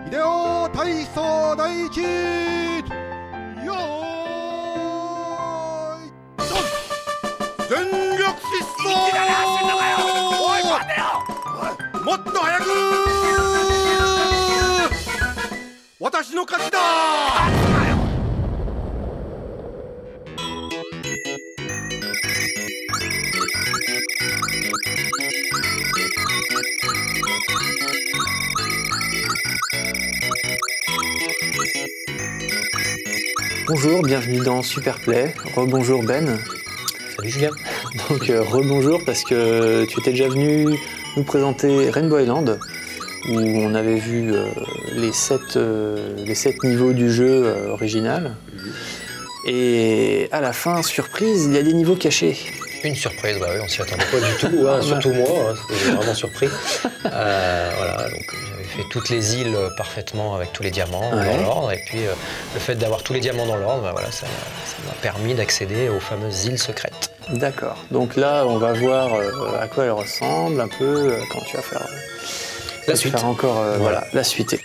秀夫体操第一よーいドン全力疾走いきなり走んのかよおい待てよもっと早く私の勝ちだBonjour, bienvenue dans Superplay. Rebonjour Ben. Salut Julien. Donc rebonjour parce que tu étais déjà venu nous présenter Rainbow Island où on avait vu les 7 niveaux du jeu original. Et à la fin, surprise, il y a des niveaux cachés. Une surprise, bah oui, on s'y attendait pas du tout, hein, surtout moi, hein, j'étais vraiment surpris. Voilà, donc j'avais fait toutes les îles parfaitement avec tous les diamants dans l'ordre, et puis le fait d'avoir tous les diamants dans l'ordre, bah, voilà, ça m'a permis d'accéder aux fameuses îles secrètes. D'accord, donc là on va voir à quoi elles ressemblent un peu quand tu vas faire la suite. Encore voilà, la suite.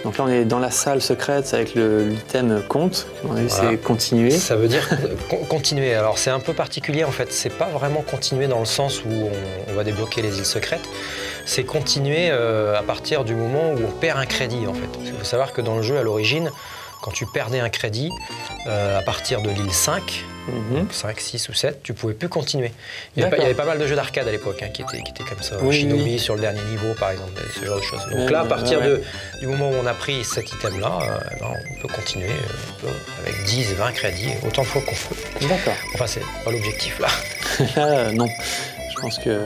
Donc là on est dans la salle secrète avec l'item compte, c'est continuer. Ça veut dire continuer, alors c'est un peu particulier en fait, c'est pas vraiment continuer dans le sens où on va débloquer les îles secrètes, c'est continuer à partir du moment où on perd un crédit en fait. Il faut savoir que dans le jeu à l'origine, quand tu perdais un crédit, à partir de l'île 5, 5, 6 ou 7, tu ne pouvais plus continuer. Il y avait pas mal de jeux d'arcade à l'époque qui étaient comme ça. Shinobi sur le dernier niveau, par exemple, ce genre de choses. Donc là, à partir du moment où on a pris cet item-là, on peut continuer avec 10, 20 crédits, autant de fois qu'on veut. D'accord. Enfin, c'est pas l'objectif là. Là, non. Je pense que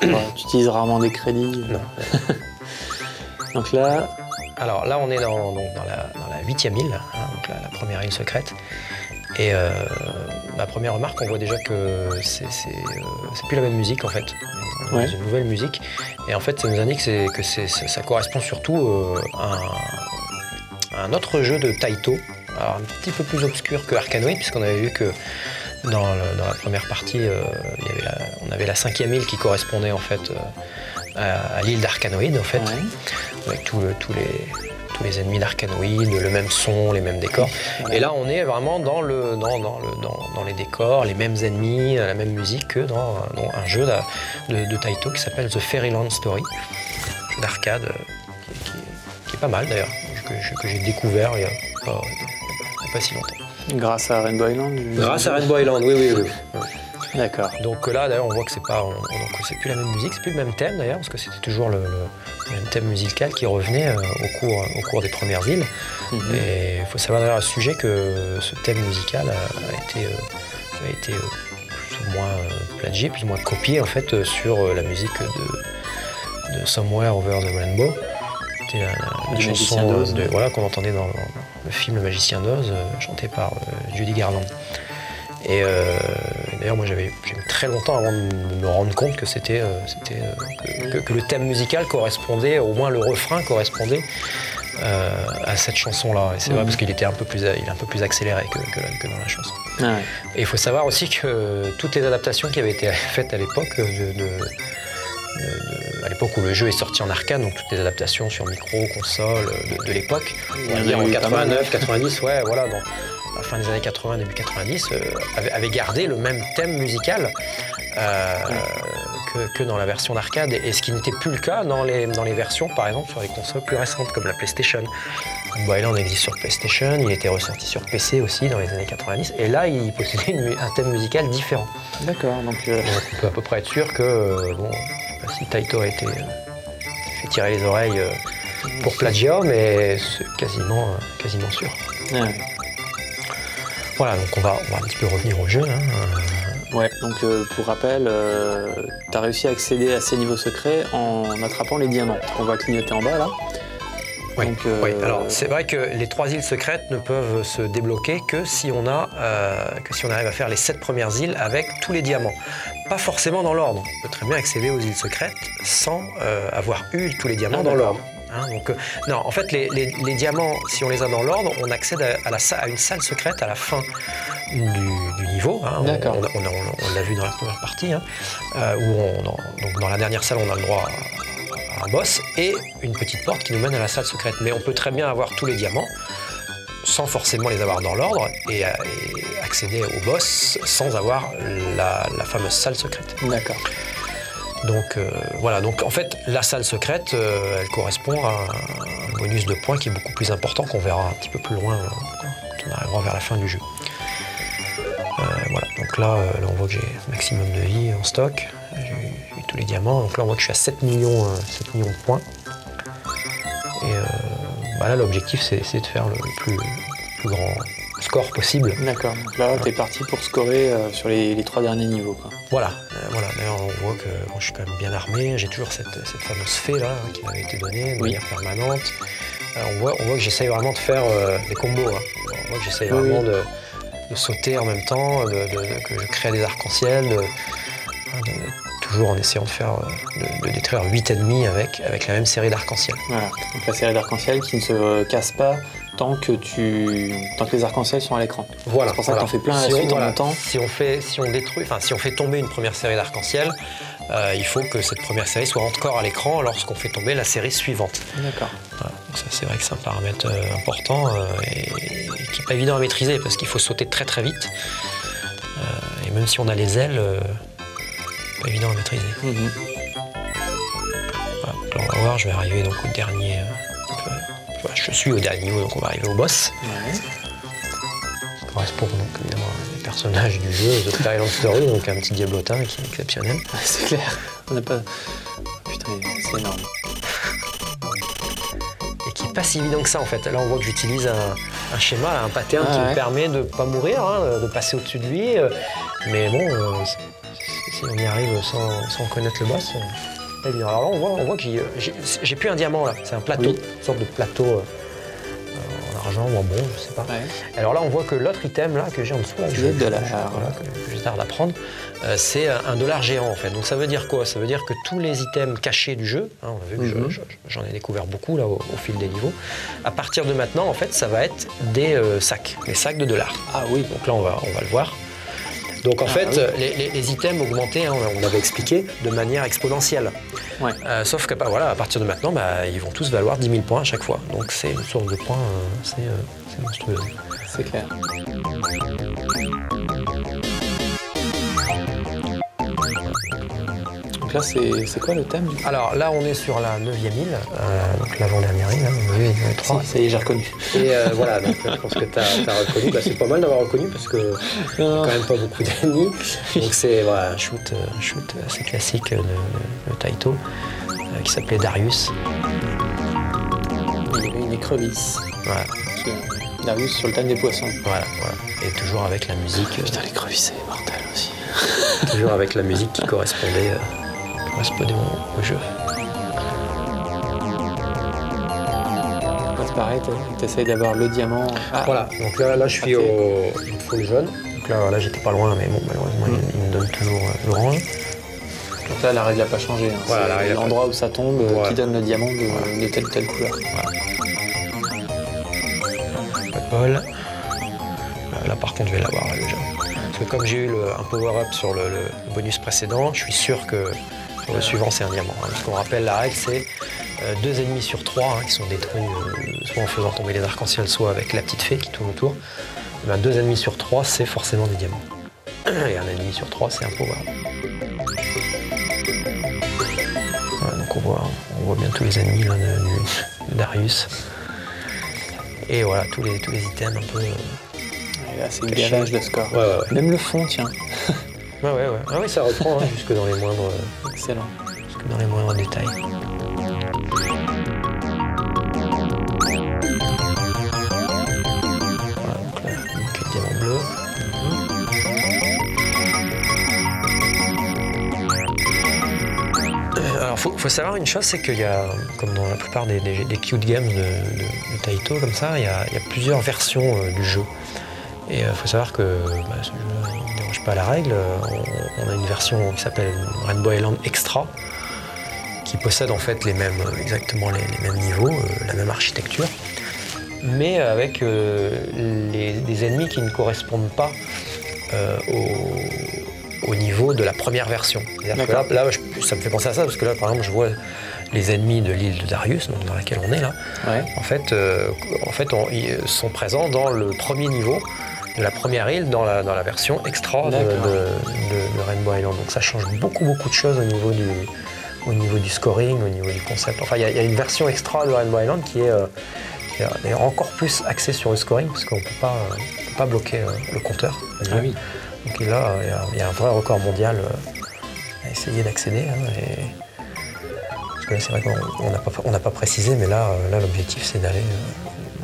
tu utilises rarement des crédits. Non. Donc là... Alors là, on est dans la 8e île, hein, donc la première île secrète. Et ma première remarque, on voit déjà que c'est plus la même musique en fait. C'est une nouvelle musique. Et en fait, ça nous indique que ça correspond surtout à un autre jeu de Taito. Alors un petit peu plus obscur que Arkanoid, puisqu'on avait vu que dans la première partie, on avait la 5e île qui correspondait en fait à l'île d'Arkanoid en fait, avec tous les ennemis d'Arkanoid, le même son, les mêmes décors. Et là, on est vraiment dans les décors, les mêmes ennemis, la même musique que dans un jeu de Taito qui s'appelle The Fairyland Story, jeu d'arcade qui est pas mal d'ailleurs, que j'ai découvert il y a pas si longtemps. Grâce à Rainbow Island Grâce à Rainbow Island, oui. D'accord. Donc là, d'ailleurs, on voit que c'est plus la même musique, c'est plus le même thème d'ailleurs, parce que c'était toujours le même thème musical qui revenait au cours des premières îles. Et il faut savoir d'ailleurs à ce sujet que ce thème musical a été plus ou moins plagié, plus ou moins copié en fait sur la musique de Somewhere Over the Rainbow. C'était la chanson qu'on entendait dans le film Le Magicien d'Oz, chanté par Judy Garland. Et d'ailleurs, moi, j'ai mis très longtemps avant de me rendre compte que que le thème musical correspondait, au moins le refrain correspondait à cette chanson-là. Et c'est vrai parce qu'il est un peu plus accéléré que dans la chanson. Et il faut savoir aussi que toutes les adaptations qui avaient été faites à l'époque, à l'époque où le jeu est sorti en arcade, donc toutes les adaptations sur micro, console de l'époque, on va dire en 89, 90, voilà. Donc, à la fin des années 80, début 90, avait gardé le même thème musical que dans la version d'arcade, et ce qui n'était plus le cas dans les versions, par exemple, sur les consoles plus récentes, comme la PlayStation. Rainbow Island existe sur PlayStation, il était ressorti sur PC aussi dans les années 90, et là, il possédait un thème musical différent. D'accord, donc on peut à peu près être sûr que, je sais pas si Taito a été fait tirer les oreilles pour plagiat, mais c'est quasiment sûr. Voilà, donc on va un petit peu revenir au jeu. Donc pour rappel, tu as réussi à accéder à ces niveaux secrets en attrapant les diamants qu'on va clignoter en bas là. Oui, alors c'est vrai que les 3 îles secrètes ne peuvent se débloquer que si on arrive à faire les 7 premières îles avec tous les diamants. Pas forcément dans l'ordre. On peut très bien accéder aux îles secrètes sans avoir eu tous les diamants dans l'ordre. Donc, non, en fait, les diamants, si on les a dans l'ordre, on accède à une salle secrète à la fin du niveau. On l'a vu dans la première partie, où donc dans la dernière salle, on a le droit un boss et une petite porte qui nous mène à la salle secrète. Mais on peut très bien avoir tous les diamants sans forcément les avoir dans l'ordre et accéder au boss sans avoir la fameuse salle secrète. D'accord. Donc voilà, donc en fait la salle secrète elle correspond à un bonus de points qui est beaucoup plus important qu'on verra un petit peu plus loin quand on arrivera vers la fin du jeu. Voilà, donc là on voit que j'ai maximum de vie en stock, j'ai eu tous les diamants, donc là on voit que je suis à 7 millions de points. Et là l'objectif c'est de faire le plus grand score possible. D'accord, donc là t'es parti pour scorer sur les 3 derniers niveaux, quoi. Voilà, d'ailleurs on voit que je suis quand même bien armé, j'ai toujours cette fameuse fée là qui m'avait été donnée de manière permanente. On voit que j'essaye vraiment de faire des combos, hein. On voit que j'essaye vraiment de sauter en même temps, que je crée des arcs-en-ciel, toujours en essayant de détruire 8 ennemis avec la même série d'arcs-en-ciel. Voilà, donc la série d'arcs-en-ciel qui ne se casse pas tant que les arcs-en-ciel sont à l'écran. Voilà. C'est pour ça que t'en fais plein à la suite en même temps. Si on fait tomber une première série d'arcs-en-ciel, il faut que cette première série soit encore à l'écran lorsqu'on fait tomber la série suivante. D'accord. Voilà. Ça, c'est vrai que c'est un paramètre important et qui n'est pas évident à maîtriser parce qu'il faut sauter très très vite. Et même si on a les ailes, pas évident à maîtriser. Voilà, donc là, on va voir, je vais arriver donc au dernier. Je suis au dernier niveau, donc on va arriver au boss. Ouais. Ça correspond donc évidemment à des personnages du jeu, The Thailand Story, donc un petit diablotin qui est exceptionnel. C'est clair, on n'a pas. Putain, c'est énorme. Et qui n'est pas si évident que ça en fait. Là on voit que j'utilise un schéma, un pattern qui me permet de ne pas mourir, hein, de passer au-dessus de lui. Mais bon, si on y arrive sans connaître le boss. Alors là, on voit que j'ai plus un diamant là, c'est un plateau, une sorte de plateau en argent ou en bronze, je sais pas. Ouais. Alors là, on voit que l'autre item là que j'ai en dessous, là, que je tarde à prendre, c'est un dollar géant en fait. Donc ça veut dire quoi? Ça veut dire que tous les items cachés du jeu, hein, on a vu que j'en ai découvert beaucoup là au fil des niveaux. À partir de maintenant, en fait, ça va être des sacs de dollars. Ah oui. Donc là, on va le voir. Donc en fait, les items augmentaient, hein, on l'avait expliqué, de manière exponentielle. Ouais. Sauf que à partir de maintenant, ils vont tous valoir 10 000 points à chaque fois. Donc c'est une source de points, c'est monstrueux. C'est clair. Donc là, c'est quoi le thème du coup? Alors là, on est sur la 9e île, donc l'avant-dernière île, hein, île 3. Ça y est, j'ai reconnu. Et voilà, donc je pense que tu as reconnu. C'est pas mal d'avoir reconnu parce que quand même pas beaucoup d'ennemis. Donc c'est un shoot assez classique de Taito qui s'appelait Darius. Il y avait une écrevisse. Voilà. Darius sur le thème des poissons. Voilà. Et toujours avec la musique. Putain, l'écrevisse, c'est mortel aussi. Toujours avec la musique qui correspondait au jeu. C'est pareil, tu essayes d'avoir le diamant. Voilà, donc là je suis au full jaune. Donc là j'étais pas loin, mais bon, malheureusement il me donne toujours l'orange. Donc là la règle n'a pas changé. Hein. Voilà, c'est l'endroit où ça tombe qui donne le diamant de telle ou telle couleur. Voilà. Pas de bol. Là par contre je vais l'avoir le jaune. Parce que comme j'ai eu un power-up sur le bonus précédent, je suis sûr que sur le suivant c'est un diamant. Hein. Parce qu'on rappelle la règle, c'est 2 ennemis sur 3 qui sont détruits soit en faisant tomber les arcs-en-ciel, soit avec la petite fée qui tourne autour. 2 ennemis sur 3 c'est forcément des diamants. Et un ennemi sur 3 c'est un power-up. Voilà, donc on voit bien tous les ennemis là, de Darius. Et voilà, tous les items un peu... Et là, c'est le gavage de score. Ouais. Même le fond, tiens. Ouais. Ah oui, ça reprend jusque dans les moindres... Excellent. Jusque dans les moindres détails. Voilà, donc là, le diamant bleu. Alors, faut savoir une chose, c'est qu'il y a, comme dans la plupart des cute games de Taito, comme ça, il y a plusieurs versions du jeu. Et il faut savoir que ce jeu ne déroge pas à la règle. On a une version qui s'appelle Rainbow Island Extra, qui possède en fait exactement les mêmes niveaux, la même architecture, mais avec des ennemis qui ne correspondent pas au niveau de la première version. C'est-à-dire que là, ça me fait penser à ça, parce que là, par exemple, je vois les ennemis de l'île de Darius, donc dans laquelle on est là. Ouais. En fait, ils sont présents dans le premier niveau de la première île, dans la version extra de Rainbow Island. Donc ça change beaucoup de choses au niveau du scoring, au niveau du concept. Enfin, il y a une version extra de Rainbow Island qui est d'ailleurs encore plus axée sur le scoring, parce qu'on ne peut pas bloquer le compteur. Ah oui. Donc là, il y a un vrai record mondial à essayer d'accéder. Parce que là, c'est vrai qu'on n'a pas précisé, mais là l'objectif, c'est d'aller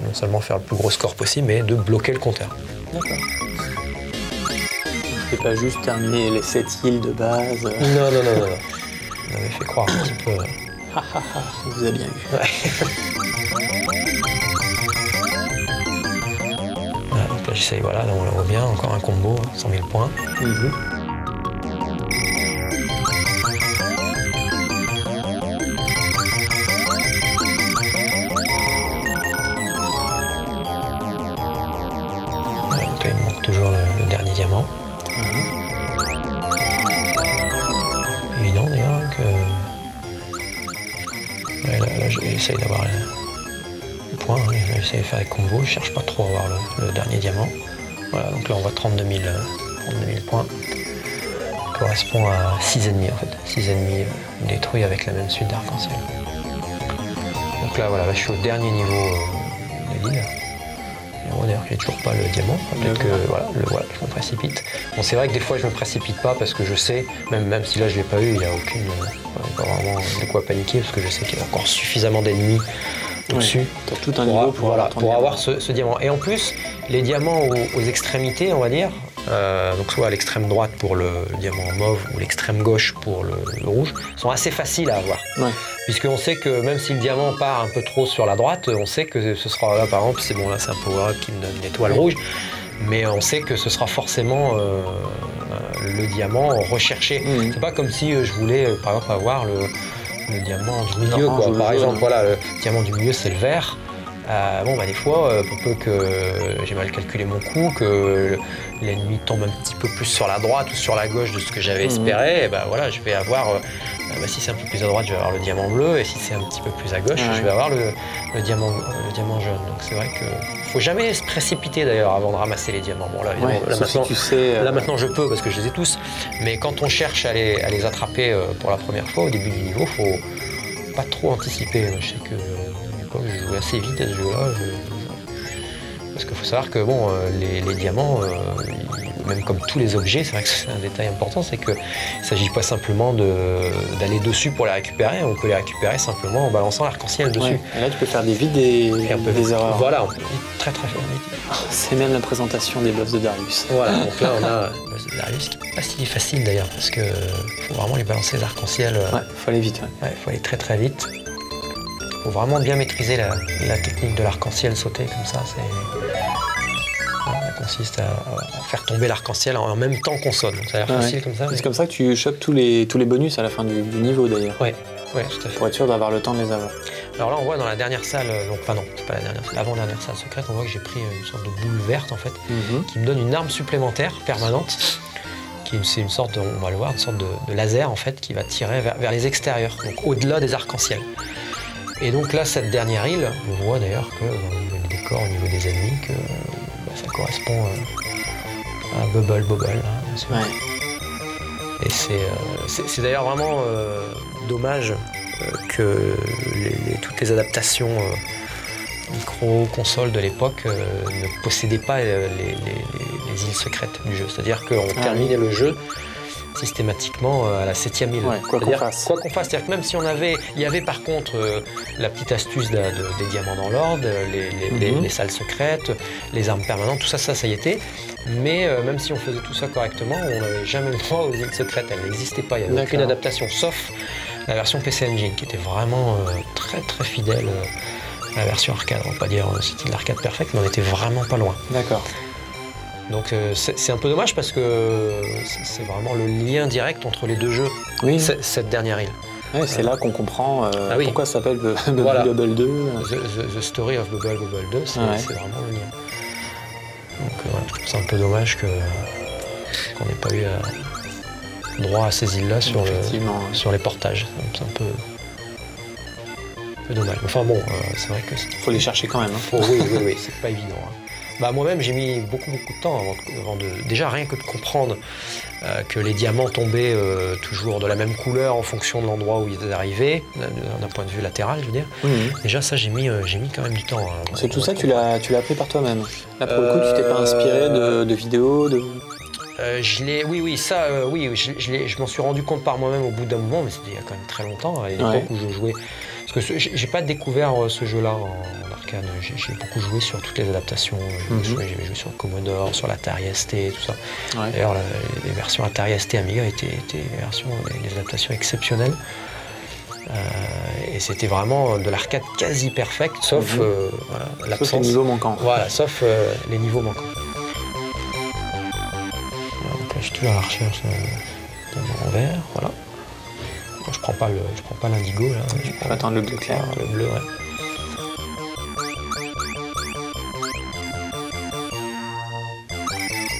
non seulement faire le plus gros score possible, mais de bloquer le compteur. D'accord. C'est pas juste terminer les 7 îles de base. Non. On avait fait croire un petit peu. On vous a bien eu. Ouais. Voilà, donc là, j'essaye, là, on le voit bien, encore un combo, 100 000 points. Il me manque toujours le dernier diamant. Évident d'ailleurs que là j'essaye d'avoir les points, j'essaie de faire des combos, je cherche pas trop à avoir le dernier diamant. Voilà, donc là on voit 32 000 points. Ça correspond à 6 ennemis en fait. 6 ennemis détruits avec la même suite d'arc-en-ciel. Donc là voilà, je suis au dernier niveau de l'île. D'ailleurs, j'ai toujours pas le diamant. Peut-être que je me précipite. Bon, c'est vrai que des fois, je me précipite pas parce que je sais, même si là je l'ai pas eu, il n'y a pas vraiment de quoi paniquer parce que je sais qu'il y a encore suffisamment d'ennemis au-dessus. T'as tout un niveau pour avoir ce diamant. Et en plus, les diamants aux extrémités, on va dire, donc soit à l'extrême droite pour le diamant mauve ou l'extrême gauche pour le rouge, sont assez faciles à avoir. Ouais. Puisqu'on sait que même si le diamant part un peu trop sur la droite, on sait que ce sera là, par exemple, là c'est un power-up qui me donne une étoile rouge, mais on sait que ce sera forcément le diamant recherché. C'est pas comme si je voulais, par exemple, avoir le diamant du milieu. Par exemple, le diamant du milieu, c'est le vert. Des fois, pour peu que j'ai mal calculé mon coup, que l'ennemi tombe un petit peu plus sur la droite ou sur la gauche de ce que j'avais espéré, je vais avoir, si c'est un peu plus à droite, je vais avoir le diamant bleu, et si c'est un petit peu plus à gauche, je vais avoir le diamant jaune. Donc c'est vrai qu'il ne faut jamais se précipiter d'ailleurs avant de ramasser les diamants. Bon, là maintenant je peux parce que je les ai tous, mais quand on cherche à les attraper pour la première fois au début du niveau, il ne faut pas trop anticiper. Je sais que je jouais assez vite à ce jeu-là, parce qu'il faut savoir que les diamants, même comme tous les objets, c'est vrai que c'est un détail important, c'est qu'il ne s'agit pas simplement d'aller dessus pour les récupérer, on peut les récupérer simplement en balançant l'arc-en-ciel dessus. Et là tu peux faire des vides et des erreurs. Voilà, on peut très vite. C'est même la présentation des boss de Darius. Voilà, donc là on a le boss de Darius qui n'est pas si facile d'ailleurs, parce qu'il faut vraiment les balancer les arc-en-ciel. Il faut aller vite. Il faut aller très vite. Il faut vraiment bien maîtriser la technique de l'arc-en-ciel sauté comme ça. Ça consiste à faire tomber l'arc-en-ciel en même temps qu'on saute. Donc ça a l'air facile comme ça. C'est comme ça que tu chopes tous les bonus à la fin du niveau d'ailleurs. Oui, tout à fait. Pour être sûr d'avoir le temps de les avoir. Alors là on voit dans la dernière salle, c'est pas la dernière salle, l'avant-dernière salle secrète, on voit que j'ai pris une sorte de boule verte en fait, qui me donne une arme supplémentaire permanente. C'est une sorte on va le voir, une sorte de laser en fait qui va tirer vers les extérieurs, donc au-delà des arcs-en-ciel. Et donc là, cette dernière île, on voit d'ailleurs que dans le niveau du décor, au niveau des ennemis, que ça correspond à Bubble, bien sûr. Ouais. Et c'est d'ailleurs vraiment dommage que toutes les adaptations micro-consoles de l'époque ne possédaient pas les îles secrètes du jeu. C'est-à-dire qu'on terminait le jeu systématiquement à la 7e île. Quoi qu'on fasse. C'est-à-dire que même si il y avait par contre la petite astuce des diamants dans l'ordre, les salles secrètes, les armes permanentes, tout ça y était. Mais même si on faisait tout ça correctement, on n'avait jamais le droit aux îles secrètes. Elles n'existaient pas. Il n'y avait aucune adaptation, sauf la version PC Engine, qui était vraiment très fidèle à la version arcade. On ne va pas dire c'était de l'arcade perfect, mais on était vraiment pas loin. D'accord. Donc c'est un peu dommage parce que c'est vraiment le lien direct entre les deux jeux, cette dernière île. Ouais, c'est là qu'on comprend pourquoi ça s'appelle Bubble 2. The Story of Bubble 2, c'est vraiment le lien. Donc je trouve ça un peu dommage qu'on n'ait pas eu droit à ces îles-là sur Effectivement. les portages. C'est un peu dommage. Enfin bon, c'est vrai que Faut les chercher quand même. Hein. oui, c'est pas évident. Hein. Bah, moi-même, j'ai mis beaucoup de temps avant de... Déjà, rien que de comprendre que les diamants tombaient toujours de la même couleur en fonction de l'endroit où ils étaient arrivés, d'un point de vue latéral, je veux dire. Déjà, ça, j'ai mis quand même du temps. Hein, c'est tout ça, tu l'as appris par toi-même. Là, pour le coup, tu t'es pas inspiré de vidéos je m'en suis rendu compte par moi-même au bout d'un moment, mais c'était il y a quand même très longtemps, à l'époque où je jouais. Parce que j'ai pas découvert ce jeu-là en arcade. J'ai beaucoup joué sur toutes les adaptations. J'ai joué sur le Commodore, sur l'Atari ST, tout ça. Ouais. D'ailleurs, les versions Atari ST Amiga étaient des adaptations exceptionnelles. Et c'était vraiment de l'arcade quasi perfect, sauf l'absence. Sauf les niveaux manquants. Voilà, sauf les niveaux manquants. Donc là, je suis toujours à la recherche d'un envers, voilà. Je prends pas l'indigo là. Je peux attendre le bleu clair. Le bleu, ouais.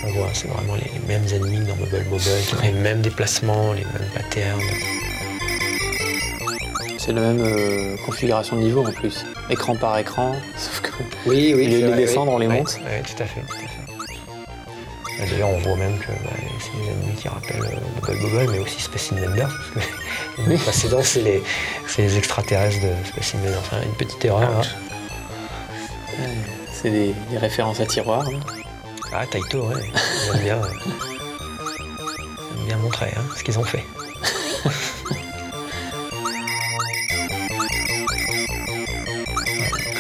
On voit, c'est vraiment les mêmes ennemis dans Bubble Bobble, les mêmes déplacements, les mêmes patterns. C'est la même configuration de niveau en plus. Écran par écran, sauf que oui, les descendre, on les monte. Oui, tout à fait. D'ailleurs, on voit même que c'est des ennemis qui rappellent Bubble Bobble, mais aussi Space Invaders, parce que les précédents, c'est les extraterrestres de Space Invaders. Enfin, une petite erreur. Hein. C'est des références à tiroir. Hein. Ah, Taito, ouais. Ils aiment bien montrer ce qu'ils ont fait.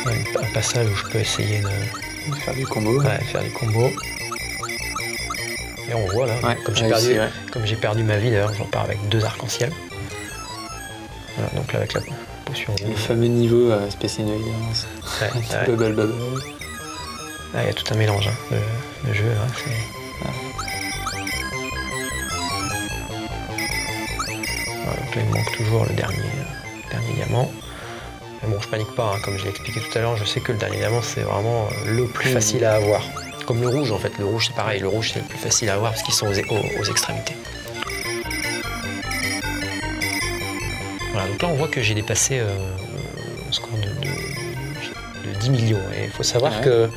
Un passage où je peux essayer de faire du combo. Ouais, faire des combos. Et on voit là, comme j'ai perdu ma vie d'ailleurs, j'en pars avec 2 arcs-en-ciel. Voilà, donc là avec la potion. Le fameux niveau Space Invaders. Bubble Bubble. Là il y a tout un mélange, le jeu là, voilà, donc là il me manque toujours le dernier diamant. Mais bon, je panique pas, comme je l'ai expliqué tout à l'heure, je sais que le dernier diamant c'est vraiment le plus facile à avoir. Comme le rouge en fait, le rouge c'est pareil, le rouge c'est le plus facile à avoir parce qu'ils sont aux extrémités. Voilà, donc là on voit que j'ai dépassé le score de 10 millions. Et il faut savoir que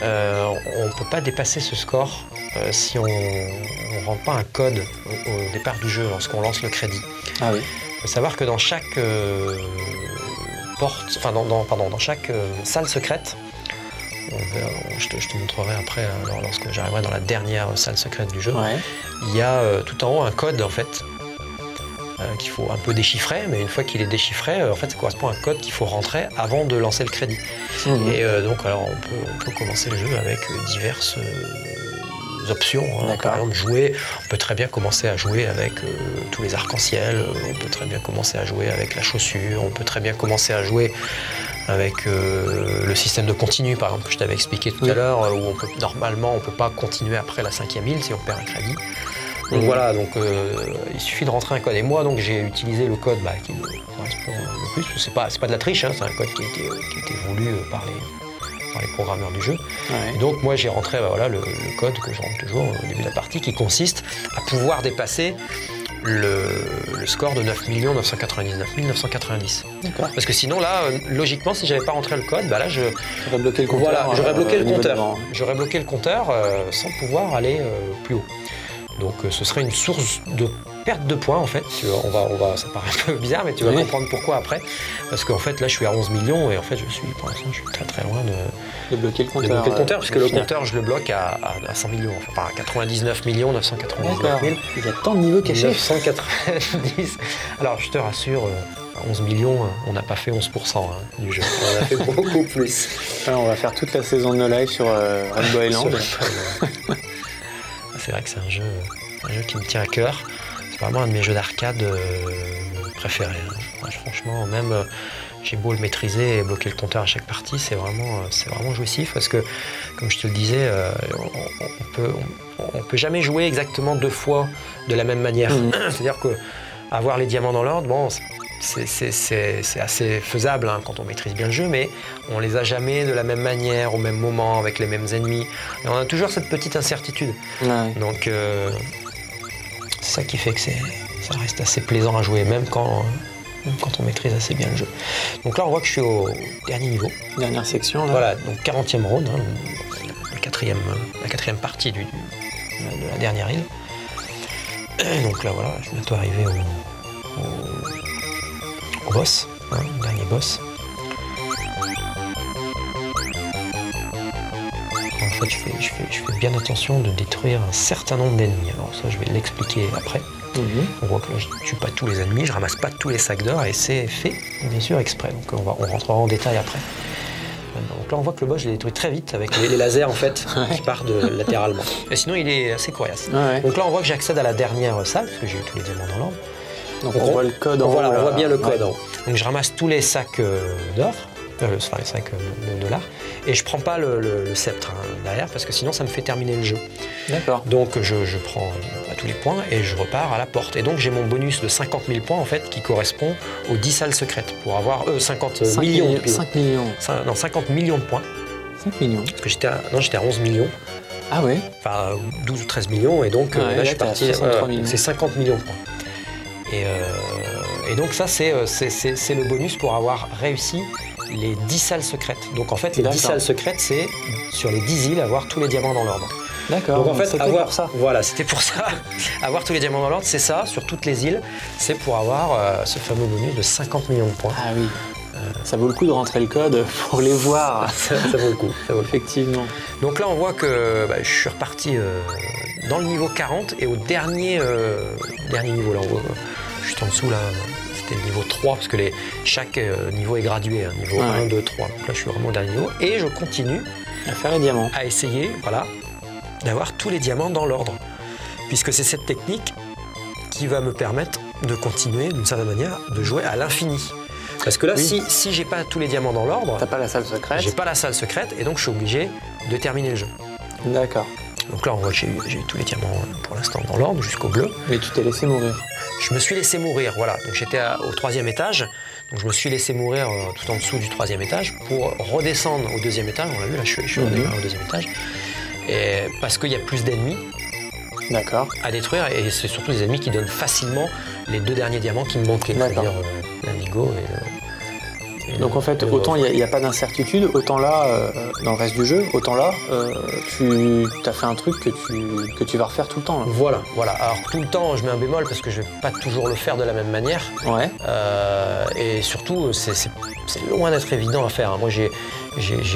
on ne peut pas dépasser ce score si on ne rend pas un code au départ du jeu lorsqu'on lance le crédit. Ah oui. Il faut savoir que dans chaque dans chaque salle secrète, je te montrerai après lorsque j'arriverai dans la dernière salle secrète du jeu. Ouais. Il y a tout en haut un code en fait qu'il faut un peu déchiffrer, mais une fois qu'il est déchiffré, en fait ça correspond à un code qu'il faut rentrer avant de lancer le crédit. Et donc alors on peut commencer le jeu avec diverses options. Par exemple, on peut très bien commencer à jouer avec tous les arcs-en-ciel, on peut très bien commencer à jouer avec la chaussure, on peut très bien commencer à jouer avec le système de continu, par exemple, que je t'avais expliqué tout à l'heure, où normalement on ne peut pas continuer après la 5e île si on perd un crédit. Donc voilà, il suffit de rentrer un code. Et moi, donc, j'ai utilisé le code qui me correspond le plus. C'est pas de la triche, c'est un code qui a été voulu par les programmeurs du jeu. Ouais. Et donc moi, j'ai rentré le code que je rentre toujours au début de la partie, qui consiste à pouvoir dépasser le score de 9 999 990. Parce que sinon, là, logiquement, si j'avais pas rentré le code, là, j'aurais bloqué le compteur. Voilà, j'aurais bloqué le compteur. J'aurais bloqué le compteur sans pouvoir aller plus haut. Donc ce serait une source de perte de points en fait. Ça paraît un peu bizarre, mais tu vas comprendre pourquoi après. Parce qu'en fait là je suis à 11 millions et en fait pour l'instant je suis très très loin de bloquer le compteur. Puisque le compteur je le bloque à 100 millions, enfin à 99 999 000. Il y a tant de niveaux cachés. 990. Alors je te rassure, à 11 millions, on n'a pas fait 11% du jeu. On a fait beaucoup plus. Alors, on va faire toute la saison de No Life sur Rainbow Island. C'est vrai que c'est un jeu qui me tient à cœur. C'est vraiment un de mes jeux d'arcade préférés. Franchement, même j'ai beau le maîtriser et bloquer le compteur à chaque partie, c'est vraiment jouissif parce que, comme je te le disais, on peut jamais jouer exactement 2 fois de la même manière. C'est-à-dire qu'avoir les diamants dans l'ordre, c'est assez faisable quand on maîtrise bien le jeu, mais on les a jamais de la même manière, au même moment, avec les mêmes ennemis. Et on a toujours cette petite incertitude. Ouais. Donc C'est ça qui fait que ça reste assez plaisant à jouer, même quand on maîtrise assez bien le jeu. Donc là, on voit que je suis au dernier niveau. Dernière section, là. Voilà, donc 40e round, hein, la quatrième partie de la dernière île. Et donc là, voilà, je suis bientôt arrivé au boss, hein, le dernier boss. En fait, je fais bien attention de détruire un certain nombre d'ennemis. Alors ça, je vais l'expliquer après. On voit que là, je ne tue pas tous les ennemis, je ramasse pas tous les sacs d'or et c'est fait, bien sûr, exprès. Donc on rentrera en détail après. Donc là, on voit que le boss, je l'ai détruit très vite avec les lasers en fait qui partent latéralement. Et sinon, il est assez coriace. Ouais. Donc là, on voit que j'accède à la dernière salle parce que j'ai eu tous les diamants dans l'ordre. Donc on voit le code en haut. Voilà, on voit bien le code ouais. en haut. Donc je ramasse tous les sacs d'or. Les sacs de dollars, et je prends pas le sceptre derrière parce que sinon ça me fait terminer le jeu. D'accord. Donc je prends tous les points et je repars à la porte. Et donc j'ai mon bonus de 50 000 points en fait qui correspond aux 10 salles secrètes pour avoir 50 millions. 5 millions. Non, 50 millions de points. 5 millions. Parce que j'étais à 11 millions. Ah ouais. Enfin 12 ou 13 millions et donc là je suis parti. C'est 50 millions de points. Et donc ça c'est le bonus pour avoir réussi les 10 salles secrètes. Donc en fait les 10 salles secrètes c'est sur les 10 îles avoir tous les diamants dans l'ordre. D'accord. Donc en fait c'était pour ça. Voilà, c'était pour ça. Avoir tous les diamants dans l'ordre, c'est ça, sur toutes les îles, c'est pour avoir ce fameux bonus de 50 millions de points. Ah oui. Ça vaut le coup de rentrer le code pour les voir. ça vaut le coup. Effectivement. Donc là on voit que je suis reparti dans le niveau 40 et au dernier niveau là, on voit, juste en dessous là. C'était le niveau 3 parce que chaque niveau est gradué, hein, niveau 1, 2, 3. Donc là je suis vraiment au dernier niveau et je continue à faire les diamants. À essayer, voilà, d'avoir tous les diamants dans l'ordre. Puisque c'est cette technique qui va me permettre de continuer d'une certaine manière de jouer à l'infini. Parce que là, si j'ai pas tous les diamants dans l'ordre, t'as pas la salle secrète. J'ai pas la salle secrète et donc je suis obligé de terminer le jeu. D'accord. Donc là on voit que j'ai eu tous les diamants pour l'instant dans l'ordre jusqu'au bleu. Mais tu t'es laissé mourir. Je me suis laissé mourir, voilà. Donc j'étais au 3e étage, donc je me suis laissé mourir tout en dessous du 3e étage pour redescendre au 2e étage. On l'a vu, là je suis au 2e étage. Et parce qu'il y a plus d'ennemis à détruire et c'est surtout des ennemis qui donnent facilement les 2 derniers diamants qui me manquaient, c'est-à-dire l'indigo et donc en fait, autant il n'y a pas d'incertitude, autant là, dans le reste du jeu, autant là, tu as fait un truc que tu vas refaire tout le temps. Là. Voilà. Alors tout le temps, je mets un bémol parce que je ne vais pas toujours le faire de la même manière. Ouais. Et surtout, c'est loin d'être évident à faire. Moi, j'ai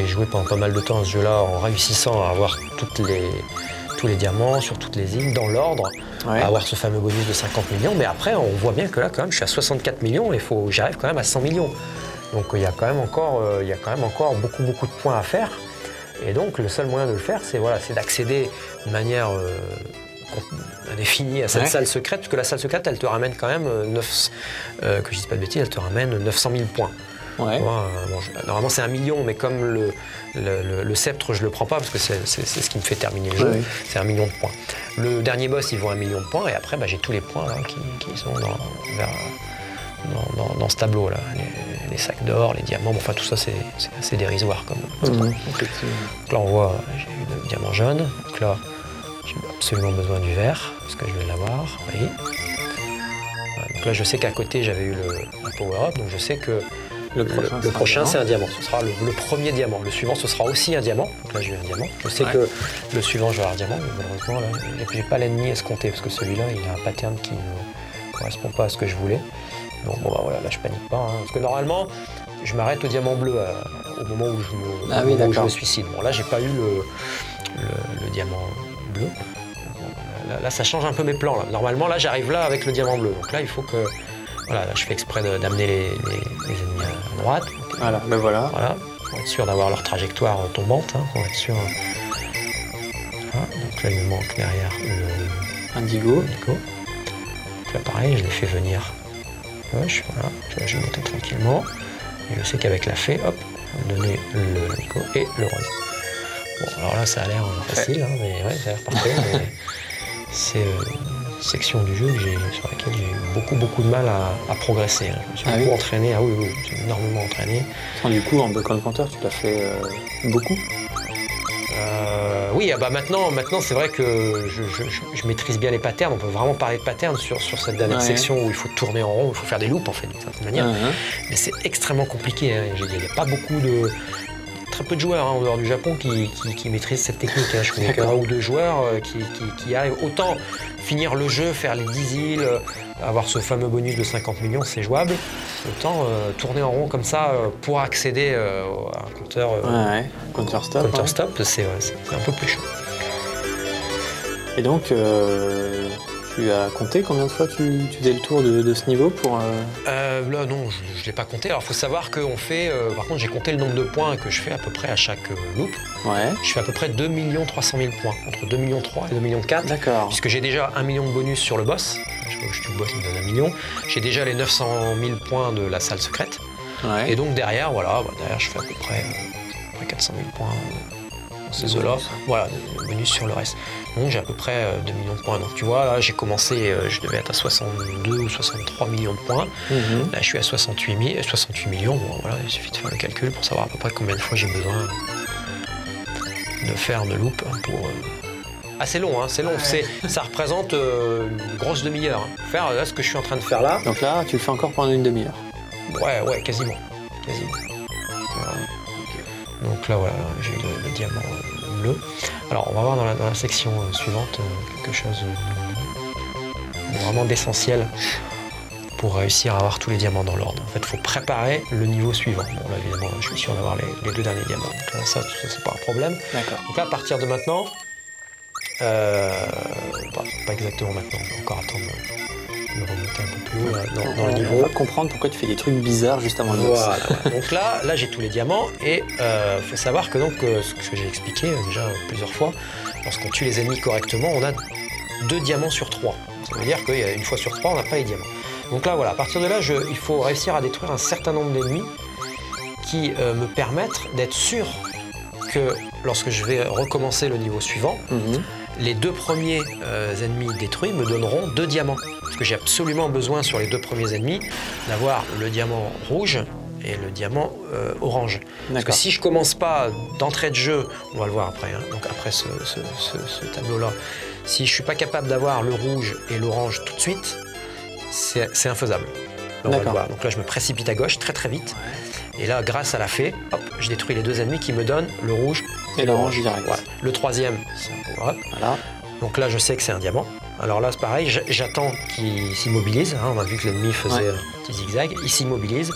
joué pendant pas mal de temps à ce jeu-là en réussissant à avoir tous les diamants sur toutes les îles dans l'ordre, à avoir ce fameux bonus de 50 millions. Mais après, on voit bien que là, quand même, je suis à 64 millions et j'arrive quand même à 100 millions. Donc il y a quand même encore beaucoup de points à faire. Et donc le seul moyen de le faire, c'est d'accéder de manière indéfinie à cette salle secrète, parce que la salle secrète, elle te ramène quand même que je dise pas de bêtises, elle te ramène 900 000 points. Ouais. Normalement c'est 1 million, mais comme le sceptre je le prends pas parce que c'est ce qui me fait terminer le jeu, c'est 1 million de points. Le dernier boss il vaut 1 million de points et après j'ai tous les points là, qui sont dans ce tableau là, les sacs d'or, les diamants, enfin tout ça c'est assez dérisoire comme Donc là on voit j'ai eu le diamant jaune, donc là j'ai absolument besoin du vert parce que je vais l'avoir, oui. Voilà, donc là je sais qu'à côté j'avais eu le power up, donc je sais que le prochain c'est un diamant, ce sera le premier diamant, le suivant ce sera aussi un diamant, donc là j'ai eu un diamant, je sais que le suivant je vais avoir un diamant, mais malheureusement là j'ai pas l'ennemi escompté parce que celui-là il a un pattern qui ne correspond pas à ce que je voulais. Donc voilà, là je panique pas, hein, parce que normalement je m'arrête au diamant bleu au moment où je me suicide. Bon là j'ai pas eu le diamant bleu. Bon, là ça change un peu mes plans. Là. Normalement là j'arrive là avec le diamant bleu. Donc là il faut que là, je fais exprès d'amener les ennemis à droite. Voilà, ben voilà. Pour être sûr d'avoir leur trajectoire tombante, hein, pour être sûr. Voilà, donc là il me manque derrière le indigo. Donc là pareil, je les fais venir. Gauche, voilà, je vais monter tranquillement. Et je sais qu'avec la fée, hop, on va me donner le Nico et le rose. Bon, alors là, ça a l'air facile, hein, mais ça a l'air parfait. Mais c'est une section du jeu sur laquelle j'ai eu beaucoup de mal à progresser. Hein. Je me suis beaucoup entraîné, je me suis énormément entraîné. Du coup, en Block Encounter, tu l'as fait beaucoup oui, maintenant c'est vrai que je maîtrise bien les patterns. On peut vraiment parler de patterns sur cette dernière section où il faut tourner en rond, il faut faire des loops en fait, d'une certaine manière. Mais c'est extrêmement compliqué. Hein. Il n'y a pas beaucoup de... Très peu de joueurs en dehors du Japon qui maîtrisent cette technique. Hein. Je connais qu'un ou deux joueurs qui arrivent autant finir le jeu, faire les 10 îles, avoir ce fameux bonus de 50 millions, c'est jouable. Autant tourner en rond comme ça pour accéder à un compteur counter stop. Counter stop, c'est un peu plus chaud. Et donc, tu as compté combien de fois tu faisais le tour de ce niveau pour... Là, non, je ne l'ai pas compté. Alors, il faut savoir qu'on fait... par contre, j'ai compté le nombre de points que je fais à peu près à chaque loop. Ouais. Je fais à peu près 2 300 000 points, entre 2 millions 3 et 2 millions 4. D'accord. Puisque j'ai déjà 1 million de bonus sur le boss. Je tue le boss, il me donne 1 million. J'ai déjà les 900 000 points de la salle secrète. Ouais. Et donc, derrière, derrière, je fais à peu près 400 000 points. Ces eaux-là, voilà, bonus sur le reste. Donc j'ai à peu près 2 millions de points. Donc tu vois, là j'ai commencé, je devais être à 62 ou 63 millions de points. Là je suis à 68 millions. Bon voilà, il suffit de faire le calcul pour savoir à peu près combien de fois j'ai besoin de faire de loop pour... c'est long, hein, c'est long. Ça représente une grosse demi-heure. Hein. Faire là, ce que je suis en train de faire là. Donc là, tu le fais encore pendant une demi-heure. Ouais, quasiment. Voilà. Donc là, voilà, j'ai le diamant bleu. Alors, on va voir dans la section suivante quelque chose de vraiment d'essentiel pour réussir à avoir tous les diamants dans l'ordre. En fait, il faut préparer le niveau suivant. Bon, là, évidemment, je suis sûr d'avoir les 2 derniers diamants. Donc là, ça, c'est pas un problème. D'accord. Donc là, à partir de maintenant, pas exactement maintenant, je vais encore attendre de remonter un peu plus haut dans le niveau. On va comprendre pourquoi tu fais des trucs bizarres juste avant le boss. Voilà. Donc là j'ai tous les diamants et il faut savoir que ce que j'ai expliqué déjà plusieurs fois, lorsqu'on tue les ennemis correctement, on a 2 diamants sur 3. Ça veut dire qu'une fois sur 3, on n'a pas les diamants. Donc là, voilà, à partir de là, il faut réussir à détruire un certain nombre d'ennemis qui me permettent d'être sûr que lorsque je vais recommencer le niveau suivant, les 2 premiers ennemis détruits me donneront 2 diamants. Parce que j'ai absolument besoin sur les 2 premiers ennemis d'avoir le diamant rouge et le diamant orange. Parce que si je commence pas d'entrée de jeu, on va le voir après, hein, donc après ce tableau-là, si je suis pas capable d'avoir le rouge et l'orange tout de suite, c'est infaisable. Là, on va le voir. Donc là, je me précipite à gauche très très vite. Ouais. Et là, grâce à la fée, hop, je détruis les 2 ennemis qui me donnent le rouge et l'orange direct. Voilà. Le 3e, c'est un power-up. Voilà. Donc là, je sais que c'est un diamant. Alors là, c'est pareil, j'attends qu'il s'immobilise. Hein, on a vu que l'ennemi faisait un petit zigzag. Il s'immobilise.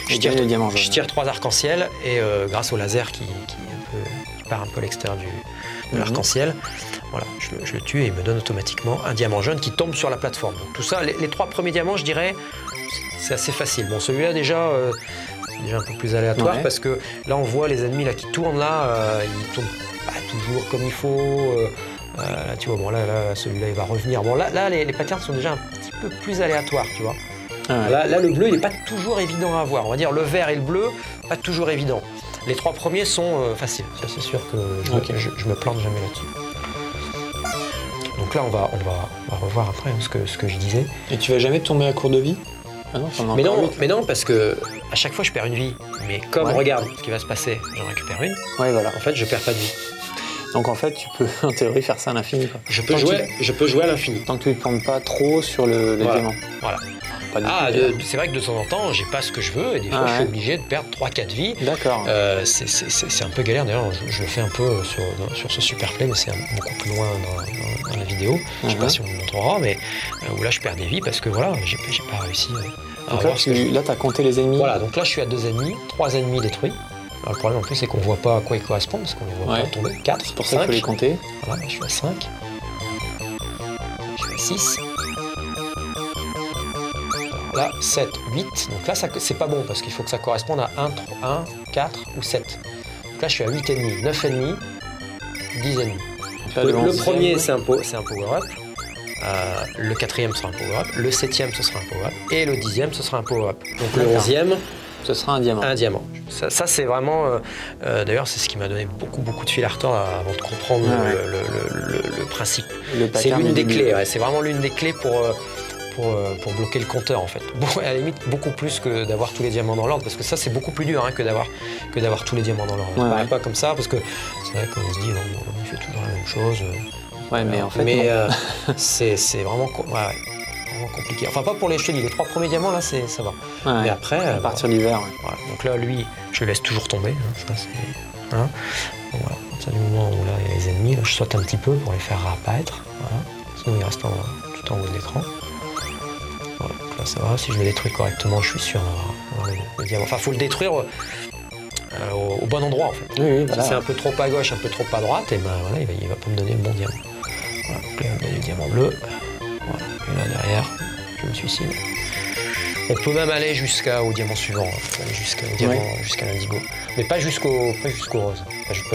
Je tire 3 arcs-en-ciel et grâce au laser qui part un peu à l'extérieur de l'arc-en-ciel, voilà, je le tue et il me donne automatiquement un diamant jaune qui tombe sur la plateforme. Donc tout ça, les 3 premiers diamants, je dirais, c'est assez facile. Bon, celui-là déjà, c'est déjà un peu plus aléatoire parce que là, on voit les ennemis là, qui tournent là, ils tournent pas toujours comme il faut. Là, tu vois, bon, là celui-là, il va revenir. Bon, là les patterns sont déjà un petit peu plus aléatoires, tu vois. Là, le bleu, il n'est pas toujours évident à avoir. On va dire le vert et le bleu, pas toujours évident. Les 3 premiers sont faciles. Ça, c'est sûr que je me plante jamais là-dessus. Donc là, on va revoir après ce que je disais. Et tu vas jamais tomber à court de vie? Mais non, parce que à chaque fois, je perds une vie. Mais comme, regarde ce qui va se passer, j'en récupère une. Ouais, voilà. En fait, je perds pas de vie. Donc en fait, tu peux en théorie faire ça à l'infini. Je peux jouer à l'infini. Tant que tu ne plantes pas trop sur le diamant. Voilà. C'est vrai que de temps en temps, j'ai pas ce que je veux et des fois, je suis obligé de perdre 3-4 vies. D'accord. C'est un peu galère. D'ailleurs, je le fais un peu sur ce super play, mais c'est beaucoup plus loin dans la vidéo. Je sais pas si on le montrera, mais où là, je perds des vies parce que voilà, j'ai pas réussi à avoir ce que je... Là, tu as compté les ennemis. Voilà, donc là, je suis à 2 ennemis, 3 ennemis détruits. Alors, le problème en plus, c'est qu'on voit pas à quoi ils correspondent parce qu'on les voit pas tomber. 4, c'est pour ça qu'il faut les compter. Voilà, je suis à 5. Je suis à 6. Là, 7, 8. Donc là, c'est pas bon parce qu'il faut que ça corresponde à 1, 4 ou 7. Donc là, je suis à 8 ennemis, 9 ennemis, 10 ennemis. Là, le premier, c'est un power-up. Le 4e sera un power-up. Le 7e, ce sera un power-up. Et le 10e, ce sera un power-up. Donc le 11e, ce sera un diamant. Un diamant. Ça c'est vraiment... d'ailleurs, c'est ce qui m'a donné beaucoup de fil à retordre avant de comprendre le principe. C'est l'une des clés. Ouais, c'est vraiment l'une des clés pour bloquer le compteur en fait. Bon, à la limite beaucoup plus que d'avoir tous les diamants dans l'ordre, parce que ça c'est beaucoup plus dur hein, que d'avoir tous les diamants dans l'ordre. Ça paraît pas comme ça, parce que c'est vrai qu'on se dit non, on fait toujours la même chose. Ouais, mais en fait, c'est vraiment, vraiment compliqué. Enfin pas pour les chenilles, les 3 premiers diamants là ça va. Ouais, mais après, à partir du vert. Voilà. Donc là lui, je le laisse toujours tomber. Hein, ça c'est. Hein. Bon, voilà. À partir du moment où là il y a les ennemis, là, je saute un petit peu pour les faire réapparaître. Voilà. Sinon il reste tout en haut de l'écran. Voilà, donc là ça va, si je le détruis correctement, je suis sûr d'avoir le diamant. Enfin, il faut le détruire au bon endroit en fait. Oui, voilà. Si c'est un peu trop à gauche, un peu trop à droite, et ben voilà, il va pas me donner le bon diamant. Voilà, donc là, il va me donner le diamant bleu. Voilà, et là derrière, je me suicide. On peut même aller jusqu'au diamant suivant, hein. Jusqu'à l'indigo. Mais pas jusqu'au rose, pas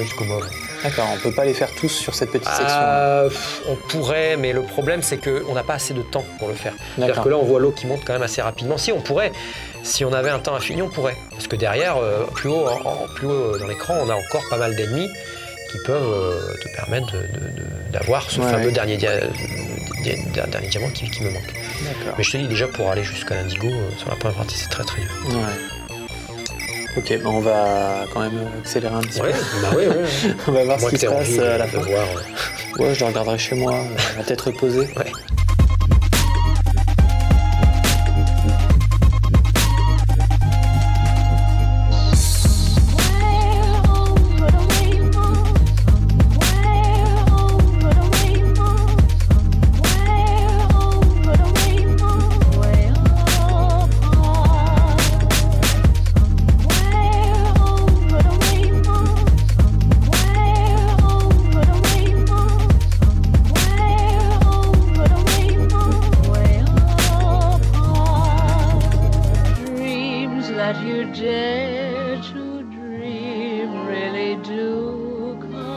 jusqu'au mauve. D'accord, on peut pas les faire tous sur cette petite section. On pourrait, mais le problème c'est qu'on n'a pas assez de temps pour le faire. C'est-à-dire que là on voit l'eau qui monte quand même assez rapidement. Si on pourrait, si on avait un temps infini, on pourrait. Parce que derrière, plus haut dans l'écran, on a encore pas mal d'ennemis qui peuvent te permettre d'avoir ce fameux dernier diamant qui me manque. Mais je te dis déjà pour aller jusqu'à l'indigo, sur la première partie c'est très très dur. Ouais. Ok, ben on va quand même accélérer un petit peu. Bah oui. On va voir ce qui se passe à la fin. Voir, Ouais, je le regarderai chez moi, la tête reposée. Ouais.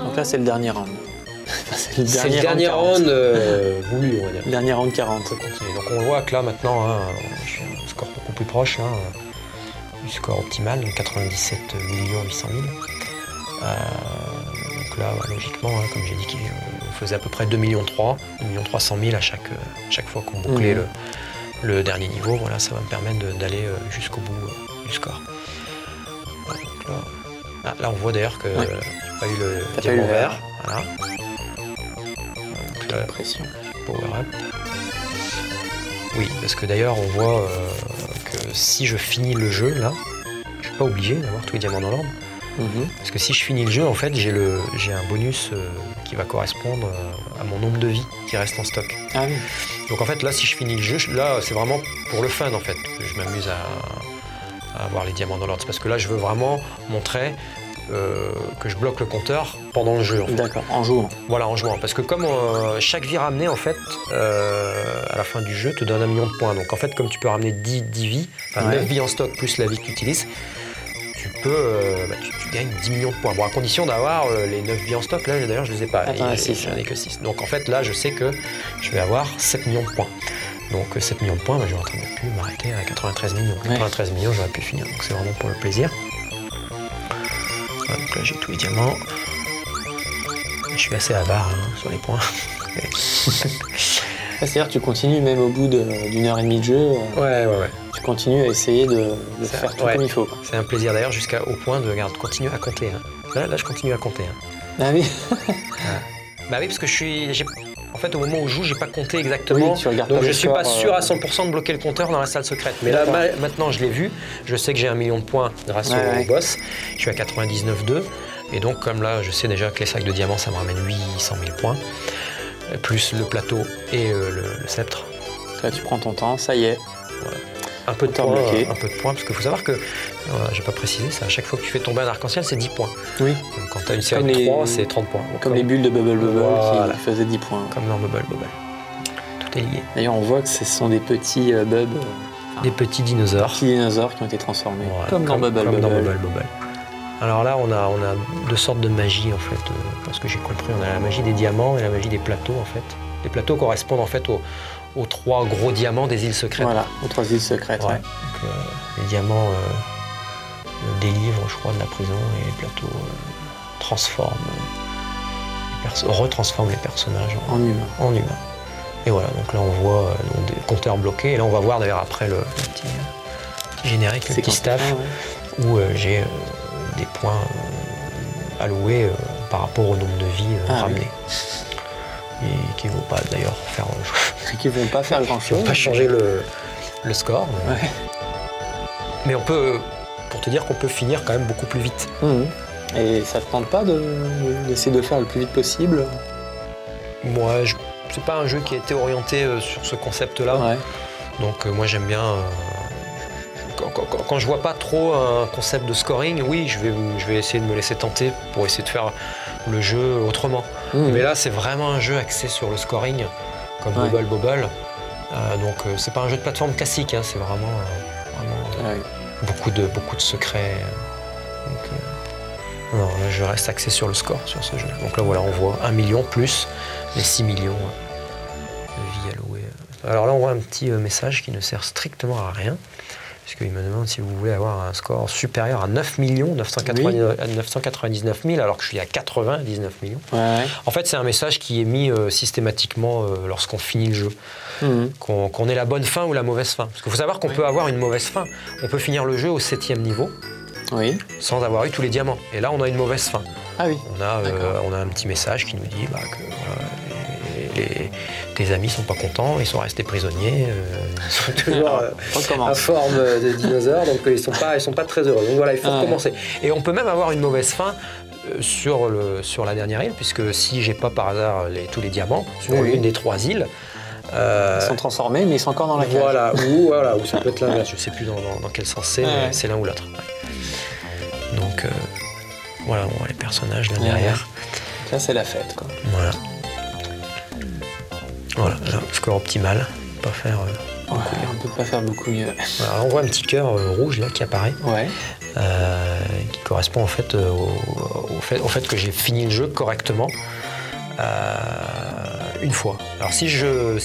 Donc là, c'est le dernier round. C'est le dernier round voulu, on va dire. Le dernier round 40. Donc on voit que là maintenant, hein, je suis à un score beaucoup plus proche hein, du score optimal, donc 97 800 000. Donc là, logiquement, hein, comme j'ai dit, qu'il faisait à peu près 2 300 000 à chaque fois qu'on bouclait le dernier niveau. Voilà, ça va me permettre d'aller jusqu'au bout du score. Voilà, donc là, on voit d'ailleurs que j'ai pas eu le diamant vert. Voilà. Donc là, pression. Power up. Oui, parce que d'ailleurs, on voit que si je finis le jeu, là, je suis pas obligé d'avoir tous les diamants dans l'ordre. Parce que si je finis le jeu, en fait, j'ai un bonus qui va correspondre à mon nombre de vies qui reste en stock. Ah oui. Donc en fait, là, si je finis le jeu, là, c'est vraiment pour le fun, en fait, que je m'amuse à avoir les diamants dans l'ordre. C'est parce que là, je veux vraiment montrer que je bloque le compteur pendant le jeu. En fait. D'accord, en jouant. Voilà, en jouant. Parce que comme chaque vie ramenée, en fait, à la fin du jeu, te donne 1 million de points. Donc en fait, comme tu peux ramener 10 vies, enfin 9 vies en stock plus la vie que tu utilises, tu peux, tu gagnes 10 millions de points. Bon, à condition d'avoir les 9 vies en stock, là d'ailleurs je les ai pas, j'en ai que 6. Donc en fait là je sais que je vais avoir 7 millions de points. Donc 7 millions de points, j'aurais très bien pu m'arrêter à 93 millions. 93 millions j'aurais pu finir, donc c'est vraiment pour le plaisir. Voilà, donc là j'ai tous les diamants. Je suis assez avare sur les points. C'est-à-dire que tu continues même au bout d'une heure et demie de jeu. Ouais. Tu continues à essayer de faire tout comme il faut. C'est un plaisir d'ailleurs jusqu'au point de continuer à compter. Hein. Là, je continue à compter. Hein. Ah oui. Bah oui, parce que en fait, au moment où je joue, j'ai pas compté exactement. Oui, tu regardes donc pas je suis pas sûr à 100% de de bloquer le compteur dans la salle secrète. Mais là, maintenant, je l'ai vu. Je sais que j'ai 1 million de points grâce au boss. Je suis à 99,2. Et donc, comme là, je sais déjà que les sacs de diamants, ça me ramène 800 000 points. Plus le plateau et le sceptre. Là, tu prends ton temps, ça y est. Voilà. Un peu de points, parce qu'il faut savoir que, j'ai pas précisé ça, à chaque fois que tu fais tomber un arc-en-ciel, c'est 10 points. Oui. Donc, quand tu as une série de 3, c'est 30 points. Donc, comme les bulles de Bubble qui faisaient 10 points. Comme dans Bubble. Tout est lié. D'ailleurs, on voit que ce sont des petits bubs. Des petits dinosaures. Des petits dinosaures qui ont été transformés. Voilà, comme dans Bubble. Alors là, on a 2 sortes de magie, en fait. Parce que j'ai compris, on a la magie des diamants et la magie des plateaux, en fait. Les plateaux correspondent, en fait, aux 3 gros diamants des îles secrètes. Voilà, aux 3 îles secrètes. Ouais. Donc, les diamants délivrent, je crois, de la prison et les plateaux retransforment les personnages en humains. Et voilà, donc là on voit des compteurs bloqués. Et là on va voir d'ailleurs après le petit générique, le petit staff, où j'ai des points alloués par rapport au nombre de vies ramenées. Et qui ne vont pas d'ailleurs faire qui vont pas faire grand chose. Pas changer le score. Mais on peut, pour te dire qu'on peut finir quand même beaucoup plus vite. Et ça te tente pas d'essayer de faire le plus vite possible? Moi, c'est pas un jeu qui a été orienté sur ce concept-là. Donc moi j'aime bien. Quand je vois pas trop un concept de scoring, oui, je vais essayer de me laisser tenter pour essayer de faire le jeu autrement. Mais là, c'est vraiment un jeu axé sur le scoring, comme Bubble Bobble. Donc c'est pas un jeu de plateforme classique, hein, c'est vraiment beaucoup de secrets. Donc, non, là, je reste axé sur le score sur ce jeu. Donc là, voilà, on voit 1 million plus les 6 millions de vies allouées. Alors là, on voit un petit message qui ne sert strictement à rien. Puisqu'il me demande si vous voulez avoir un score supérieur à 9 999 000, alors que je suis à 99 millions. En fait, c'est un message qui est mis systématiquement lorsqu'on finit le jeu. Qu'on ait la bonne fin ou la mauvaise fin. Parce qu'il faut savoir qu'on peut avoir une mauvaise fin. On peut finir le jeu au 7e niveau sans avoir eu tous les diamants. Et là, on a une mauvaise fin. On a un petit message qui nous dit que tes amis sont pas contents, ils sont restés prisonniers, ils sont toujours en forme de dinosaures, donc ils sont pas très heureux. Donc voilà, il faut recommencer. Et on peut même avoir une mauvaise fin sur la dernière île, puisque si j'ai pas par hasard tous les diamants sur une des 3 îles, ils sont transformés, mais ils sont encore dans la cage. Ou ça peut être l'inverse. Je sais plus dans quel sens c'est, mais c'est l'un ou l'autre. Donc voilà, on voit les personnages là derrière. Là, c'est la fête, quoi. Voilà, là, score optimal. On peut pas faire beaucoup mieux. Voilà, on voit un petit cœur rouge là qui apparaît, qui correspond en fait au fait que j'ai fini le jeu correctement une fois. Alors si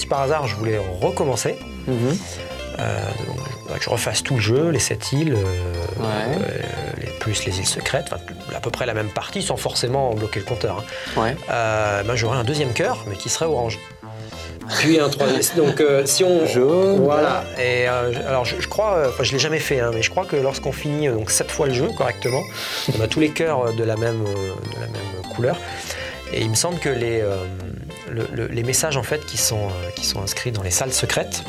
par hasard je voulais recommencer, donc, je refasse tout le jeu, les 7 îles, plus les îles secrètes, à peu près la même partie sans forcément bloquer le compteur. J'aurais un 2e cœur, mais qui serait orange. Puis un 3e. Donc si on jaune. Voilà. Et alors je crois, je l'ai jamais fait, mais je crois que lorsqu'on finit donc 7 fois le jeu correctement, on a tous les cœurs de la même couleur. Et il me semble que les messages en fait qui sont inscrits dans les salles secrètes.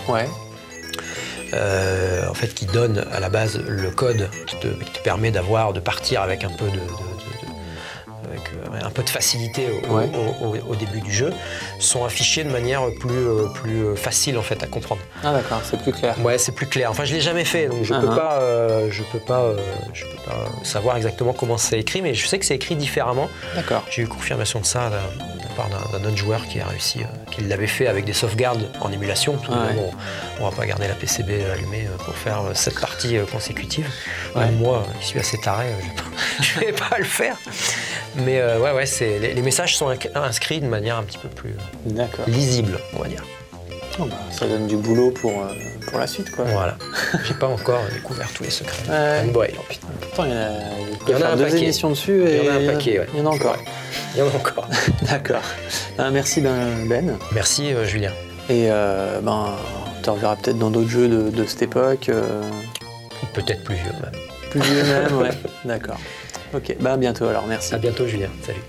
En fait, qui donnent à la base le code qui te permet de partir avec un peu de facilité au début du jeu, sont affichés de manière plus facile en fait à comprendre. Ah d'accord, c'est plus clair. Ouais, c'est plus clair. Enfin, je l'ai jamais fait, donc je peux pas savoir exactement comment c'est écrit, mais je sais que c'est écrit différemment. D'accord. J'ai eu confirmation de ça de la part d'un autre joueur qui a réussi, qui l'avait fait avec des sauvegardes en émulation. On va pas garder la PCB allumée pour faire cette partie consécutive. Même moi, qui suis assez taré, je vais pas le faire. Mais les messages sont inscrits de manière un petit peu plus lisible, on va dire. Ça donne du boulot pour la suite, quoi. Voilà. J'ai pas encore découvert tous les secrets. Pourtant, il y en a un paquet. Émissions dessus. Il y en a un paquet, Il y en a encore. Il y en a encore. D'accord. Merci Ben. Merci Julien. Et on te reverra peut-être dans d'autres jeux de cette époque. Peut-être plus vieux même. Plus vieux même, D'accord. Ok, à bientôt alors, merci. À bientôt Julien, salut.